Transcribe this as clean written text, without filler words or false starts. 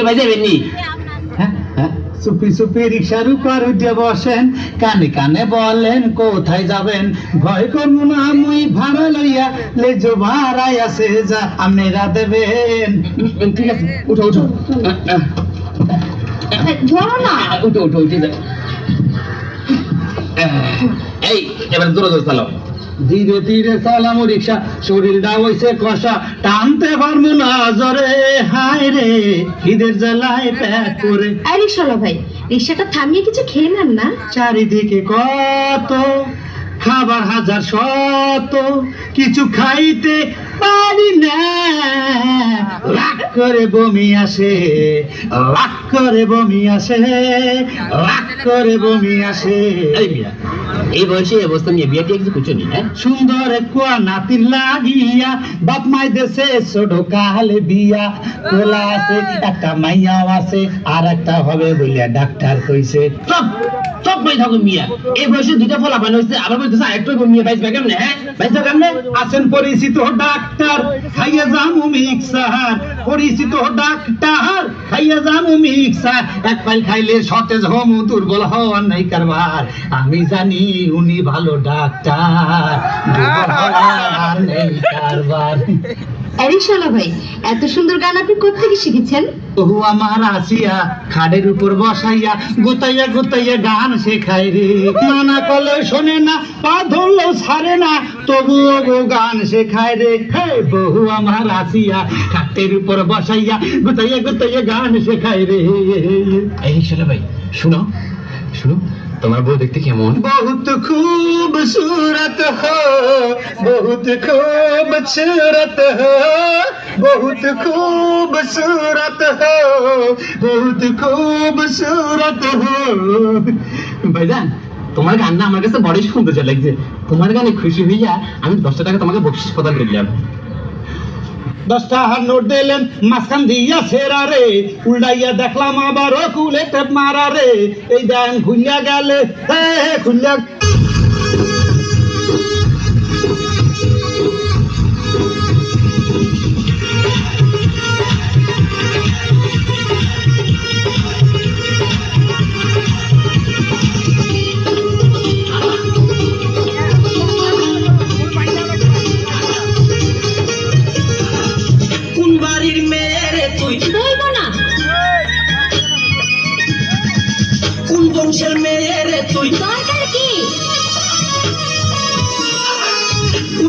ভাই যাবেন নি? চুপি চুপি রিক্সার উপর উঠে বসেন, কানে কানে বলেন কোথায় যাবেন। ভয় করবো না মুই ভাড়া লইয়া, লেজো ভাড়াই আছে যা আপনারা দেবেন। ঠিক আছে, উঠো উঠো। ধরো না। উঠো উঠো উঠে যাও। এই এবার জোরে জোরে চালাও। ধীরে ধীরে চালামো রিক্সা, শরীরটা হইছে কষা, টানতে পারবো না জোরে, হায় রে খিদের জ্বালায় প্যাক করে। এই রিক্সাওয়ালা ভাই, রিক্সাটা থামিয়ে কিছু খেয়ে নেন না। চারিদিকে কত খাবার হাজার শত, কিছু খাইতে পারি না, লাখ করে বমি আসে, লাখ করে বমি আসে, লাখ করে বমি আসে। এই মিয়া, এই বয়সে এই অবস্থা নিয়ে বিয়ে টিয়ে কিছু করছো নি? হ্যাঁ, সুন্দর কুয়া নাতির লাগিয়া বাপ মাই দেশে ছোট কালে বিয়া, কোলা আছে একটা মাইয়াও আছে, আর একটা হবে বলিয়া ডাক্তার কইছে। সব সব বই থাকো মিয়া। এই বয়সে দুইটা ফলা বান হয়েছে, আবার বলতেছে আরেকটু মিয়া বাইশ ভাই কেমনে? হ্যাঁ, বাইশ ভাই কেমনে? আছেন পরিচিত ডাক্তার, খাইয়া যামু মিক্সার, পরিচিত ডাক্তার, খাইয়া যামু মিক্সার, এক পাইল খাইলে সতেজ হমু, দুর্বল হওয়ার নাই কারবার। আমি জানি উনি ভালো ডাক্তার, দুর্বল হওয়ার নেই কারবার। এই রিক্সাওয়ালা ভাই, এত সুন্দর গান আপনি কোত্থেকে শিখেছেন? ওহু আমার আসিয়া খাড়ের উপর বসাইয়া গোতাইয়া গোতাইয়া গান শেখাই রে, মানা করলে শোনে না, পা ধরলেও ছাড়ে না, তবুও গো গান শেখায় রে। হে বহু আমার আসিয়া খাটের উপর বসাইয়া গোতাইয়া গোতাইয়া গান শেখায় রে। এই রিক্সাওয়ালা ভাই, শুনো শুনো, তোমার বউ দেখতে কেমন? बहुत खूबसूरत हो, बहुत खूबसूरत हो, बहुत खूबसूरत हो, बहुत खूबसूरत हो। ভাইজান, তোমার গান না আমার কাছে বড়ই সুন্দর লাগছে। তোমার গানে খুশি হইয়া আমি 10 টাকা তোমাকে বকশিশ প্রদান করলাম। 10 টাকার নোট দিলেন, মাঝখান দিয়া ছেড়া রে, উল্টাইয়া দেখলাম আবার কুলে টেপ মারা রে। এই দেন খুলিয়া গেলে, খুলিয়া